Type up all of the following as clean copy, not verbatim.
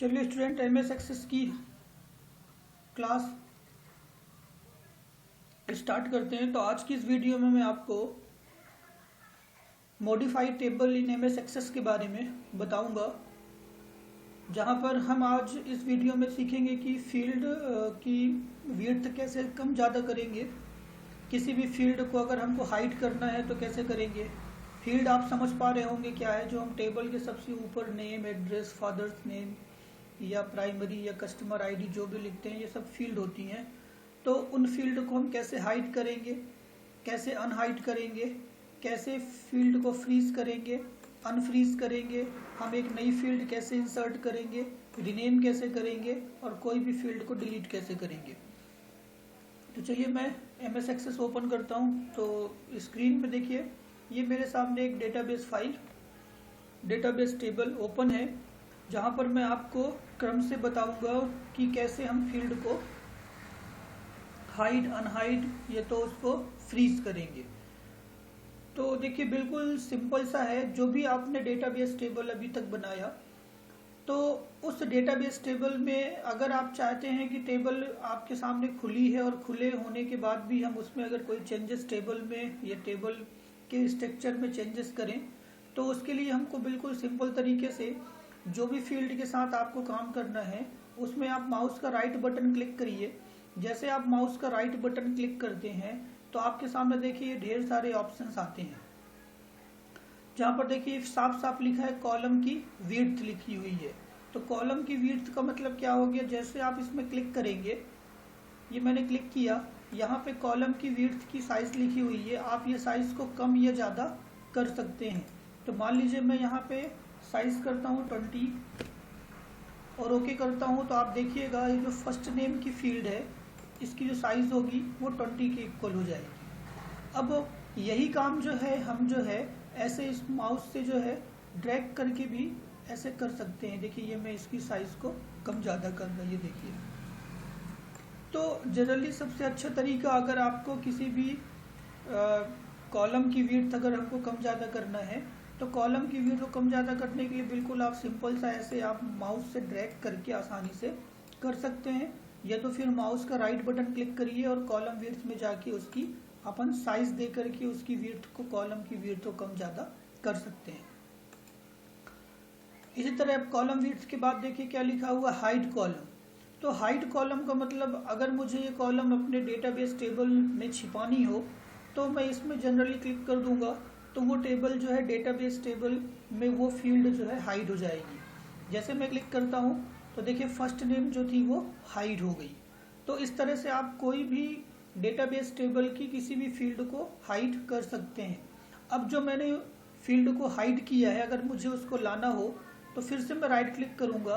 चलिए student MS access की class start करते हैं। तो आज की इस वीडियो में मैं आपको modified table in MS access के बारे में बताऊंगा, जहां पर हम आज इस वीडियो में सीखेंगे कि फील्ड की विड्थ कैसे कम ज़्यादा करेंगे। किसी भी फील्ड को अगर हमको हाइड करना है तो कैसे करेंगे। फील्ड आप समझ पा रहे होंगे क्या है, जो हम टेबल के सबसे ऊपर नेम, एड्रेस, फादर्स नेम या प्राइमरी या कस्टमर आईडी जो भी लिखते हैं, ये सब फील्ड होती हैं। तो उन फील्ड को हम कैसे हाइड करेंगे, कैसे अनहाइड करेंगे, कैसे फील्ड को फ्रीज करेंगे, अनफ्रीज करेंगे, हम एक नई फील्ड कैसे इंसर्ट करेंगे, रिनेम कैसे करेंगे और कोई भी फील्ड को डिलीट कैसे करेंगे। तो चलिए मैं एमएस एक्सेस ओपन करता हूँ। तो स्क्रीन पे देखिए, ये मेरे सामने एक database file, database table open है, जहाँ पर मैं आपको क्रम से बताऊंगा कि कैसे हम फील्ड को हाइड, अनहाइड या तो उसको फ्रीज करेंगे। तो देखिए बिल्कुल सिंपल सा है। जो भी आपने डेटाबेस टेबल अभी तक बनाया, तो उस डेटाबेस टेबल में अगर आप चाहते हैं कि टेबल आपके सामने खुली है और खुले होने के बाद भी हम उसमें अगर कोई चेंजेस टेबल में या टेबल के स्ट्रक्चर में चेंजेस करें, तो उसके लिए हमको बिल्कुल सिंपल तरीके से जो भी फील्ड के साथ आपको काम करना है, उसमें आप माउस का राइट बटन क्लिक करिए। जैसे आप माउस का राइट बटन क्लिक करते हैं तो आपके सामने देखिए ढेर सारे ऑप्शंस आते हैं, जहाँ पर देखिए साफ साफ लिखा है कॉलम की विड्थ लिखी हुई है। तो कॉलम की विड्थ का मतलब क्या हो गया, जैसे आप इसमें क्लिक करेंगे, ये मैंने क्लिक किया, यहाँ पे कॉलम की विड्थ की साइज लिखी हुई है। आप ये साइज को कम या ज़्यादा कर सकते हैं। तो मान लीजिए मैं यहाँ पे साइज करता हूँ 20 और ओके करता हूँ। तो आप देखिएगा ये जो फर्स्ट नेम की फील्ड है, इसकी जो साइज होगी वो 20 के इक्वल हो जाएगी। अब यही काम जो है हम जो है ऐसे इस माउस से जो है ड्रैग करके भी ऐसे कर सकते हैं। देखिए ये मैं इसकी साइज को कम ज़्यादा कर रहा, ये देखिए। तो जनरली सबसे अच्छा तरीका, अगर आपको किसी भी कॉलम की विड्थ अगर हमको कम ज़्यादा करना है, तो कॉलम की विड्थ को कम ज़्यादा करने के लिए बिल्कुल आप सिंपल सा ऐसे आप माउस से ड्रैग करके आसानी से कर सकते हैं। या तो फिर माउस का राइट बटन क्लिक करिए और कॉलम विड्थ में जाके उसकी अपन साइज दे करके उसकी विड्थ को, कॉलम की विड्थ को कम ज़्यादा कर सकते हैं। इसी तरह अब कॉलम विड्थ के बाद देखिए क्या लिखा हुआ, हाइड कॉलम। तो हाइड कॉलम का मतलब, अगर मुझे ये कॉलम अपने डेटाबेस टेबल में छिपानी हो तो मैं इसमें जनरली क्लिक कर दूंगा, तो वो टेबल जो है डेटाबेस टेबल में वो फील्ड जो है हाइड हो जाएगी। जैसे मैं क्लिक करता हूँ तो देखिए फर्स्ट नेम जो थी वो हाइड हो गई। तो इस तरह से आप कोई भी डेटाबेस टेबल की किसी भी फील्ड को हाइड कर सकते हैं। अब जो मैंने फील्ड को हाइड किया है, अगर मुझे उसको लाना हो तो फिर से मैं राइट क्लिक करूँगा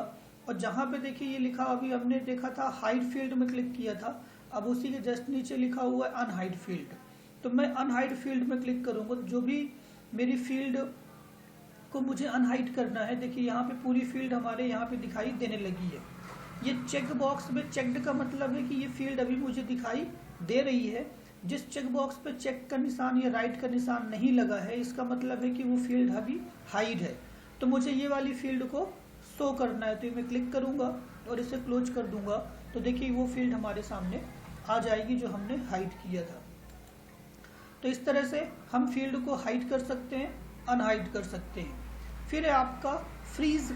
और जहाँ पे देखिए ये लिखा, अभी हमने देखा था हाइड फील्ड में क्लिक किया था, अब उसी के जस्ट नीचे लिखा हुआ है अनहाइड फील्ड। तो मैं अनहाइड फील्ड में क्लिक करूंगा। जो भी मेरी फील्ड को मुझे अनहाइड करना है, देखिए यहाँ पे पूरी फील्ड हमारे यहाँ पे दिखाई देने लगी है। ये चेक बॉक्स में चेक्ड का मतलब है कि ये फील्ड अभी मुझे दिखाई दे रही है। जिस चेक बॉक्स पे चेक का निशान या राइट का निशान नहीं लगा है, इसका मतलब है कि वो फील्ड अभी हाइड है। तो मुझे ये वाली फील्ड को शो करना है, तो मैं क्लिक करूंगा और इसे क्लोज कर दूंगा। तो देखिए वो फील्ड हमारे सामने आ जाएगी जो हमने हाइड किया था। तो इस तरह से हम फील्ड को हाइड कर सकते हैं, अनहाइड कर सकते हैं। फिर है आपका फ्रीज।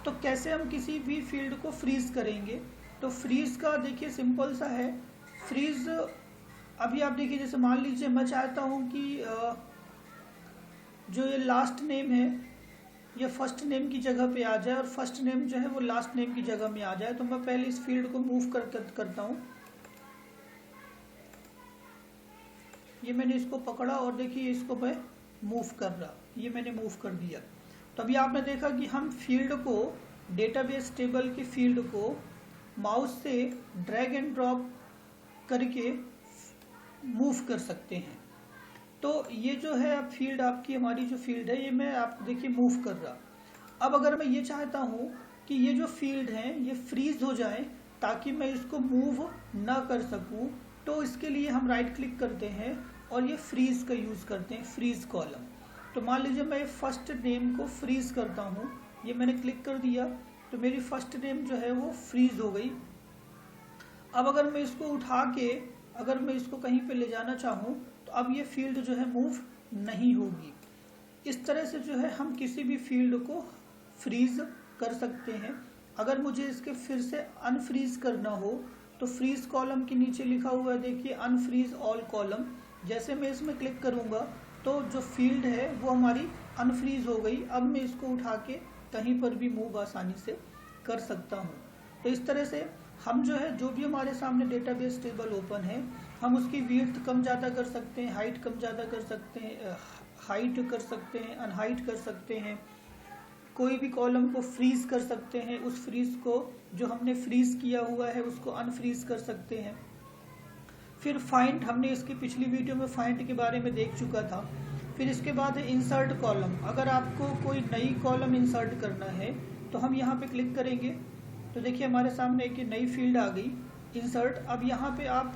तो कैसे हम किसी भी फील्ड को फ्रीज करेंगे, तो फ्रीज का देखिए सिंपल सा है। फ्रीज अभी आप देखिए, जैसे मान लीजिए मैं चाहता हूं कि जो ये लास्ट नेम है ये फर्स्ट नेम की जगह पे आ जाए और फर्स्ट नेम जो है वो लास्ट नेम की जगह में आ जाए। तो मैं पहले इस फील्ड को मूव करता हूँ। ये मैंने इसको पकड़ा और देखिए इसको मैं मूव कर रहा, ये मैंने मूव कर दिया। तो अभी आपने देखा कि हम फील्ड को, डेटाबेस टेबल की फील्ड को माउस से ड्रैग एंड ड्रॉप करके मूव कर सकते हैं। तो ये जो है अब फील्ड आपकी, हमारी जो फील्ड है, ये मैं आपको देखिए मूव कर रहा। अब अगर मैं ये चाहता हूँ कि ये जो फील्ड है ये फ्रीज हो जाए ताकि मैं इसको मूव ना कर सकूँ, तो इसके लिए हम राइट क्लिक करते हैं और ये फ्रीज का यूज़ करते हैं, फ्रीज कॉलम। तो मान लीजिए मैं फर्स्ट नेम को फ्रीज करता हूँ, ये मैंने क्लिक कर दिया तो मेरी फर्स्ट नेम जो है वो फ्रीज हो गई। अब अगर मैं इसको उठा के अगर मैं इसको कहीं पे ले जाना चाहूँ तो अब ये फील्ड जो है मूव नहीं होगी। इस तरह से जो है हम किसी भी फील्ड को फ्रीज कर सकते हैं। अगर मुझे इसके फिर से अनफ्रीज करना हो तो फ्रीज कॉलम के नीचे लिखा हुआ है, देखिए अनफ्रीज ऑल कॉलम। जैसे मैं इसमें क्लिक करूंगा तो जो फील्ड है वो हमारी अनफ्रीज हो गई। अब मैं इसको उठा के कहीं पर भी मूव आसानी से कर सकता हूँ। तो इस तरह से हम जो है जो भी हमारे सामने डेटाबेस टेबल ओपन है हम उसकी विड्थ कम ज़्यादा कर सकते हैं, हाइट कम ज़्यादा कर सकते हैं, हाइट कर सकते हैं, अनहाइट कर सकते हैं, कोई भी कॉलम को फ्रीज कर सकते हैं, उस फ्रीज को जो हमने फ्रीज किया हुआ है उसको अनफ्रीज कर सकते हैं। फिर फाइंड, हमने इसकी पिछली वीडियो में फाइंड के बारे में देख चुका था। फिर इसके बाद है इंसर्ट कॉलम। अगर आपको कोई नई कॉलम इंसर्ट करना है तो हम यहाँ पे क्लिक करेंगे तो देखिए हमारे सामने एक नई फील्ड आ गई इंसर्ट। अब यहाँ पे आप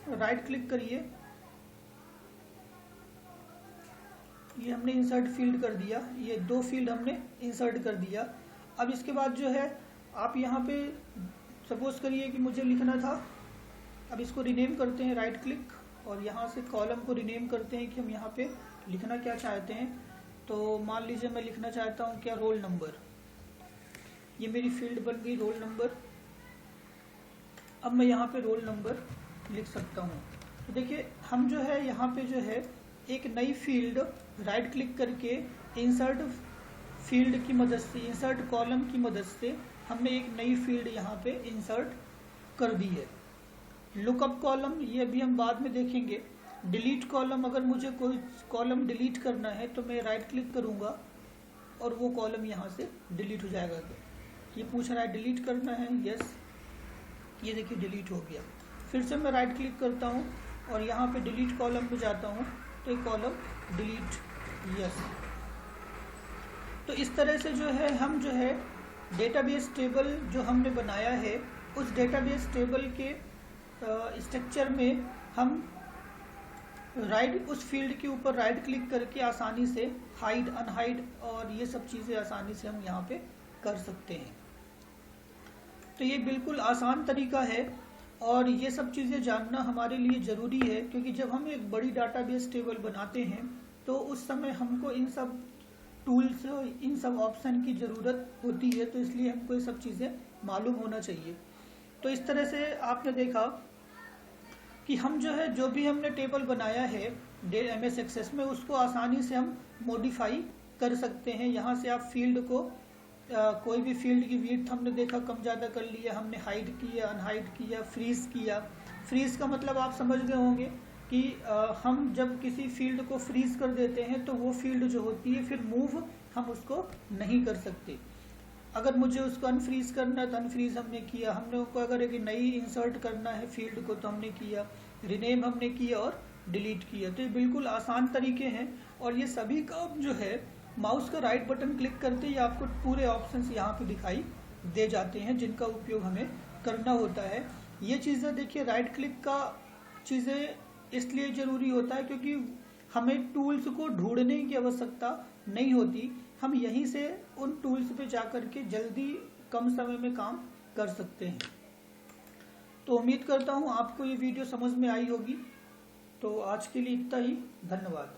राइट क्लिक करिए, ये हमने इंसर्ट फील्ड कर दिया, ये 2 फील्ड हमने इंसर्ट कर दिया। अब इसके बाद जो है आप यहाँ पे सपोज करिए कि मुझे लिखना था, अब इसको रिनेम करते हैं, राइट क्लिक और यहाँ से कॉलम को रिनेम करते हैं कि हम यहाँ पे लिखना क्या चाहते हैं। तो मान लीजिए मैं लिखना चाहता हूँ क्या, रोल नंबर। ये मेरी फील्ड बन गई रोल नंबर। अब मैं यहाँ पे रोल नंबर लिख सकता हूँ। तो देखिए हम जो है यहाँ पे जो है एक नई फील्ड राइट क्लिक करके इंसर्ट फील्ड की मदद से, इंसर्ट कॉलम की मदद से हमने एक नई फील्ड यहाँ पे इंसर्ट कर दी है। लुकअप कॉलम ये भी हम बाद में देखेंगे। डिलीट कॉलम, अगर मुझे कोई कॉलम डिलीट करना है तो मैं राइट क्लिक करूँगा और वो कॉलम यहाँ से डिलीट हो जाएगा। ये पूछ रहा है डिलीट करना है, यस, ये देखिए डिलीट हो गया। फिर से मैं राइट क्लिक करता हूँ और यहाँ पे डिलीट कॉलम पे जाता हूँ तो ये कॉलम डिलीट, यस। तो इस तरह से जो है हम जो है डेटाबेस टेबल जो हमने बनाया है उस डेटाबेस टेबल के स्ट्रक्चर में हम उस फील्ड के ऊपर राइट क्लिक करके आसानी से हाइड, अनहाइड और ये सब चीज़ें आसानी से हम यहाँ पे कर सकते हैं। तो ये बिल्कुल आसान तरीका है और ये सब चीज़ें जानना हमारे लिए ज़रूरी है, क्योंकि जब हम एक बड़ी डाटाबेस टेबल बनाते हैं तो उस समय हमको इन सब टूल्स, इन सब ऑप्शन की ज़रूरत होती है। तो इसलिए हमको ये सब चीज़ें मालूम होना चाहिए। तो इस तरह से आपने देखा कि हम जो है जो भी हमने टेबल बनाया है MS एक्सेस में उसको आसानी से हम मॉडिफाई कर सकते हैं। यहाँ से आप फील्ड को कोई भी फील्ड की विड्थ हमने देखा कम ज़्यादा कर लिया, हमने हाइड किया, अनहाइड किया, फ्रीज किया। फ्रीज का मतलब आप समझ गए होंगे कि हम जब किसी फील्ड को फ्रीज कर देते हैं तो वो फील्ड जो होती है फिर मूव हम उसको नहीं कर सकते। अगर मुझे उसको अनफ्रीज करना है तो अनफ्रीज हमने किया, हमने उसको अगर एक नई इंसर्ट करना है फील्ड को तो हमने किया, रिनेम हमने किया और डिलीट किया। तो ये बिल्कुल आसान तरीके हैं और ये सभी काम जो है माउस का राइट बटन क्लिक करते ही आपको पूरे ऑप्शंस यहाँ पे दिखाई दे जाते हैं जिनका उपयोग हमें करना होता है। ये चीज़ें देखिए राइट क्लिक का चीज़ें इसलिए ज़रूरी होता है क्योंकि हमें टूल्स को ढूंढने की आवश्यकता नहीं होती, हम यहीं से उन टूल्स पे जाकर के जल्दी कम समय में काम कर सकते हैं। तो उम्मीद करता हूँ आपको ये वीडियो समझ में आई होगी। तो आज के लिए इतना ही, धन्यवाद।